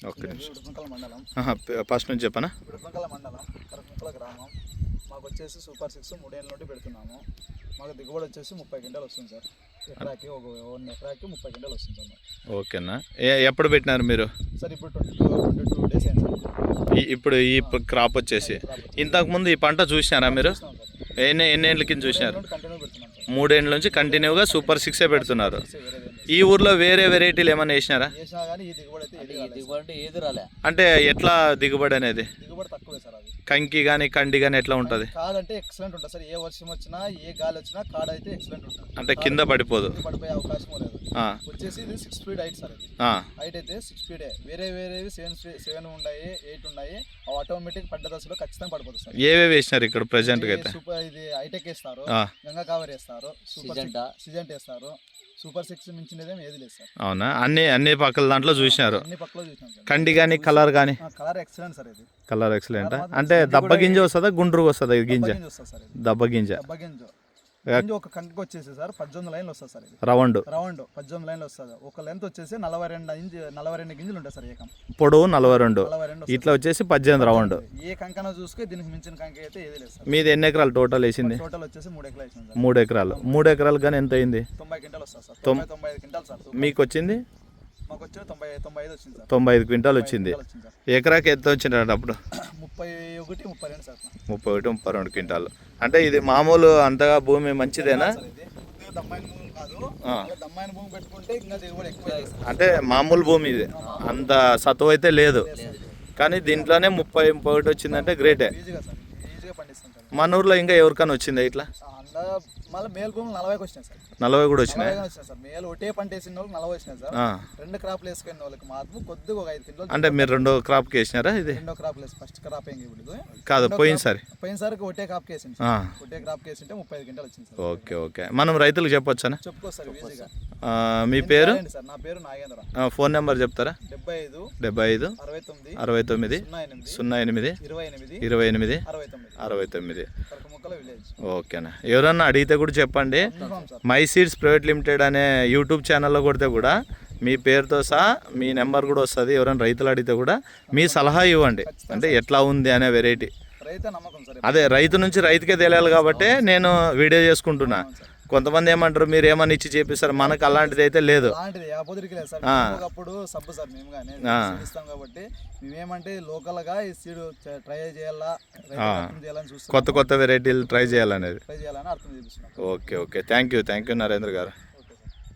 Okay. ఉడుపుంకల మండలం. First నుంచి చెప్పనా? ఉడుపుంకల మండలం, కరకుంకల గ్రామం. మాకు వచ్చేసి సూపర్ 6 3 ఏళ్ళ నుండి పెడుతున్నాము. మాకు దిగుబడి వచ్చేసి 30 క్వింటాలు వస్తుంది సార్. ఎకరాకి 1 ఎకరాకి 30 క్వింటాలు వస్తుంది సార్. ఓకేనా. ఎప్పుడు పెట్టినారు మీరు? సార్ ఇప్పుడు 22 డేస్ అయింది సార్. ఇప్పుడు ఈ క్రాప్ వచ్చేసి ఇంతకుముందు ఈ పంట చూసినారా మీరు? ఎన్ని ఏళ్ళ కింద చూసినారు? 3 ఏళ్ళ నుంచి కంటిన్యూగా సూపర్ 6 పెడుతున్నారు. ఈ ఊర్లో వేరే వెరైటీలు ఏమైనా వేసినారా? అంటే ఎట్లా దిగుబడి అనేది? కంకి కానీ కండి కానీ ఎట్లా ఉంటుంది? కాదంటే ఎక్సలెంట్ ఉంటుంది సార్. ఏ వర్షం వచ్చినా ఏ గాలి వచ్చినా కాడ అయితే ఎక్సలెంట్ ఉంటుంది. అంటే కింద పడిపోదు, పడిపోయే అవకాశం లేదు. వచ్చేసి ఇది 6 ఫీట్ హైట్ సార్. హైట్ అయితే 6 ఫీటే. వేరేవి 7 ఉన్నాయి, 8 ఉన్నాయి. ఆటోమేటిక్ పడ్డ దశలో ఖచ్చితంగా పడిపోతుంది సార్. ఏవేవి వేసినారు ఇక్కడ ప్రెసెంట్ గా అయితే? సూపర్ ఇది హైటెక్ వేస్తారు, గంగా కావేరి వేస్తారు, సూపర్ సిజెంట్ వేస్తారు. సూపర్ 6 మించినదేం ఏది లేదు సార్. అవునా? అన్ని పక్కల దాంట్లో చూసినారు. అన్ని పక్కలో చూసినాం సార్. కండి కానీ కలర్ కానీ? Colour excellent sir. ఇది కలర్ ఎక్సలెంట్. అంటే దబ్బ గింజ వస్తుందా, గుండ్రుగా వస్తుందా గింజ? దబ్బ గింజ. ఒక కంకి వచ్చేసి సార్ 18 లైన్లు వస్తుంది సార్. రౌండ్ 18 లైన్లు వస్తుంది. ఒక లెంత్ వచ్చేసి 42 గింజలు ఉంటాయి సార్. ఏకం పొడవు 42. ఇట్లా వచ్చేసి 18 రౌండ్. ఏ కంకన చూసుకే దీనికి మించిన కంకి అయితే ఏది లేదు సార్. మీది ఎన్ని ఎకరాలు టోటల్ వేసింది? టోటల్ వచ్చేసి 3 ఎకరాలు వేసింది సార్. 3 ఎకరాలు. 3 ఎకరాలు కానీ ఎంత అయింది? 90 క్వింటాలు వస్తుంది సార్. 95 quintal sir. మీకు వచ్చింది? మాకు వచ్చి 95 వచ్చింది సార్. 95 క్వింటాల్ వచ్చింది. ఎకరాకి ఎంత వచ్చిందంటే అప్పుడు? 31, 32 సార్. 31, 32 క్వింటాలు. అంటే ఇది మామూలు అంతగా భూమి మంచిదేనా? అంటే మామూలు భూమి ఇది, అంత సత్తువ అయితే లేదు. కానీ దీంట్లోనే 30, 31 వచ్చిందంటే గ్రేటే. మన ఊర్లో ఇంకా ఎవరికైనా వచ్చిందా ఇట్లా? మళ్ళీ మేల్ భూములు 40కి వచ్చినాయి సార్. 40 కూడా వచ్చినాయి సార్. మేలు ఒకటే పంట వేసిన వాళ్ళకి 40 వచ్చినాయి సార్. 2 క్రాప్లు వేసుకునే వాళ్ళకి మాత్రం కొద్దిగా ఒక 5 క్వింటాలు. అంటే మీరు 2 క్రాప్కి వేసినారా? ఇది 2 క్రాప్లు వేసి ఫస్ట్ క్రాప్ ఏం కాదు, పోయినసారికి ఒకటే క్రాప్కి వేసింది. ఒకటే క్రాప్కి వేసింటే 35 క్వింటాలు వచ్చింది సార్. ఓకే. మనం రైతులకు చెప్పొచ్చా? చెప్పుకో సార్ ఈజీగా. మీ పేరు? సార్ నా పేరు నాగేంద్ర. ఫోన్ నెంబర్ చెప్తారా? 75 69 08 28 69. ఓకేనా. ఎవరన్నా అడిగితే కూడా చెప్పండి. మై సీడ్స్ ప్రైవేట్ లిమిటెడ్ అనే యూట్యూబ్ ఛానల్లో కొడితే కూడా మీ పేరుతో సహా మీ నెంబర్ కూడా వస్తుంది. ఎవరైనా రైతులు అడిగితే కూడా మీ సలహా ఇవ్వండి. అంటే ఎట్లా ఉంది అనే వెరైటీ. అదే రైతు నుంచి రైతుకే తెలియాలి కాబట్టి నేను వీడియో చేసుకుంటున్నా. కొంతమంది ఏమంటారు మీరు ఏమని ఇచ్చి చేపిస్తారు, మనకు అలాంటిది అయితే లేదు. కొత్త వెరైటీలు ట్రై చేయాలనేది. ఓకే. థ్యాంక్ యూ నరేంద్ర గారు.